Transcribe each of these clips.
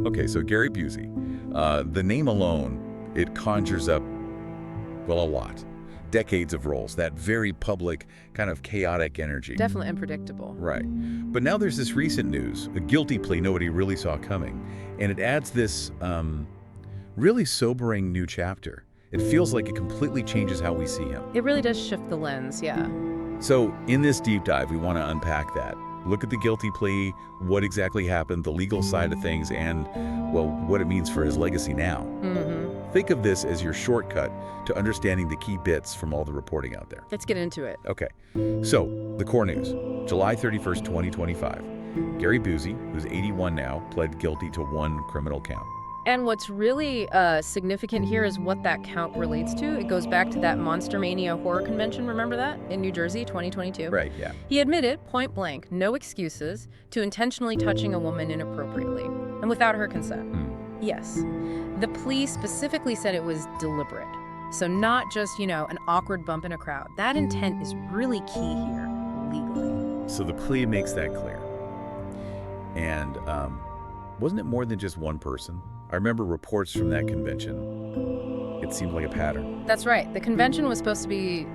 Okay, so Gary Busey. The name alone, it conjures up, well, a lot. Decades of roles, that very public, kind of chaotic energy. Definitely unpredictable. Right. But now there's this recent news, a guilty plea nobody really saw coming. And it adds this really sobering new chapter. It feels like it completely changes how we see him. It really does shift the lens, yeah. So in this deep dive, we want to unpack that. Look at the guilty plea, what exactly happened, the legal side of things, and, well, what it means for his legacy now. Think of this as your shortcut to understanding the key bits from all the reporting out there. Let's get into it. Okay, so the core news, July 31st, 2025. Gary Busey, who's 81 now, pled guilty to one criminal count. And what's really significant here is what that count relates to. It goes back to that Monster-Mania horror convention, remember that? In New Jersey, 2022. Right, yeah. He admitted, point blank, no excuses, to intentionally touching a woman inappropriately, and without her consent. Yes. The plea specifically said it was deliberate. So not just, an awkward bump in a crowd. That intent is really key here, legally. So the plea makes that clear. And wasn't it more than just one person? I remember reports from that convention. It seemed like a pattern. That's right. The convention was supposed to be,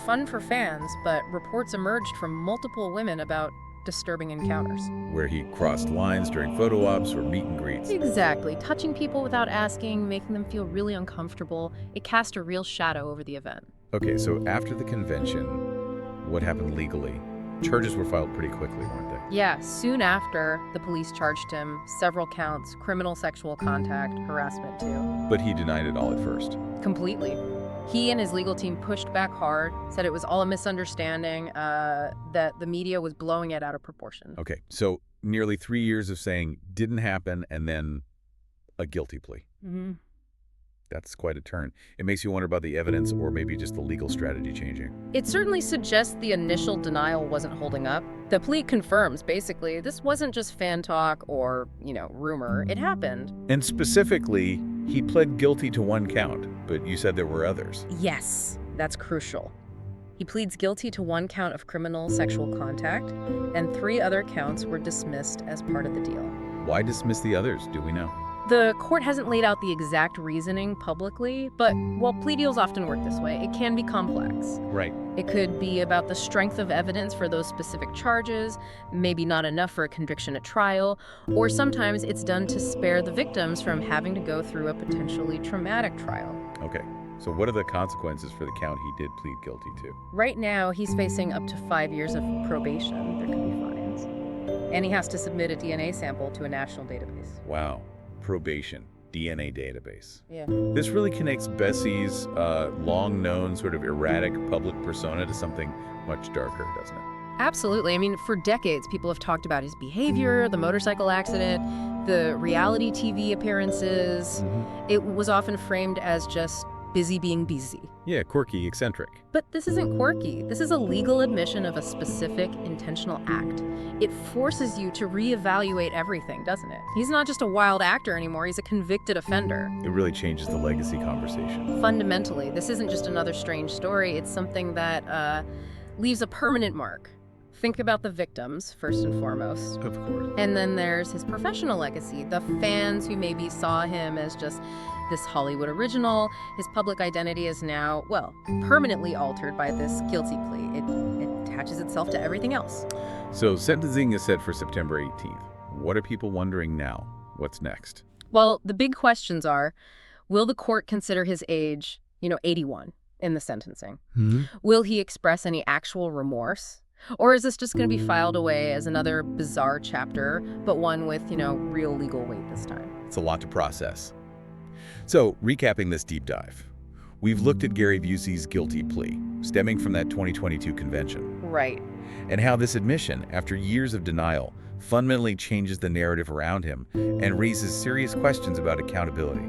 fun for fans, but reports emerged from multiple women about disturbing encounters. Where he crossed lines during photo ops or meet and greets. Exactly. Touching people without asking, making them feel really uncomfortable. It cast a real shadow over the event. Okay, so after the convention, what happened legally? Charges were filed pretty quickly, weren't they? Yeah, soon after, the police charged him several counts, criminal sexual contact, harassment too. But he denied it all at first. Completely. He and his legal team pushed back hard, said it was all a misunderstanding, that the media was blowing it out of proportion. Okay, so nearly 3 years of saying didn't happen and then a guilty plea. That's quite a turn. It makes you wonder about the evidence or maybe just the legal strategy changing. It certainly suggests the initial denial wasn't holding up. The plea confirms, basically, this wasn't just fan talk or, rumor. It happened. And specifically, he pled guilty to one count, but you said there were others. Yes, that's crucial. He pleads guilty to one count of criminal sexual contact, and 3 other counts were dismissed as part of the deal. Why dismiss the others, do we know? The court hasn't laid out the exact reasoning publicly, but, plea deals often work this way. It can be complex. Right. It could be about the strength of evidence for those specific charges, maybe not enough for a conviction at trial, or sometimes it's done to spare the victims from having to go through a potentially traumatic trial. Okay. So what are the consequences for the count he did plead guilty to? Right now, he's facing up to 5 years of probation. There could be fines. And he has to submit a DNA sample to a national database. Wow. Probation, DNA database. Yeah. This really connects Bessie's long-known sort of erratic public persona to something much darker, doesn't it? Absolutely. I mean, for decades, people have talked about his behavior, the motorcycle accident, the reality TV appearances. It was often framed as just busy being busy. Yeah, quirky, eccentric. But this isn't quirky. This is a legal admission of a specific, intentional act. It forces you to reevaluate everything, doesn't it? He's not just a wild actor anymore. He's a convicted offender. It really changes the legacy conversation. Fundamentally, this isn't just another strange story. It's something that leaves a permanent mark. Think about the victims, first and foremost. Of course. And then there's his professional legacy, the fans who maybe saw him as just this Hollywood original. His public identity is now, permanently altered by this guilty plea. It attaches itself to everything else. So sentencing is set for September 18th. What are people wondering now? What's next? Well, the big questions are, will the court consider his age, 81 in the sentencing? Will he express any actual remorse? Or is this just going to be filed away as another bizarre chapter, but one with, real legal weight this time? It's a lot to process. So, recapping this deep dive, we've looked at Gary Busey's guilty plea, stemming from that 2022 convention. Right. And how this admission, after years of denial, fundamentally changes the narrative around him and raises serious questions about accountability.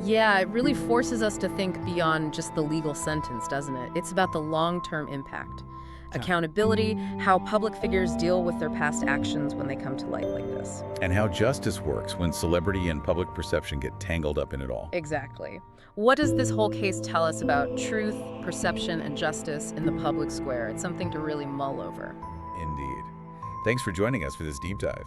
Yeah, it really forces us to think beyond just the legal sentence, doesn't it? It's about the long-term impact. Accountability, how public figures deal with their past actions when they come to light like this. And how justice works when celebrity and public perception get tangled up in it all. Exactly. What does this whole case tell us about truth, perception, and justice in the public square? It's something to really mull over. Indeed. Thanks for joining us for this deep dive.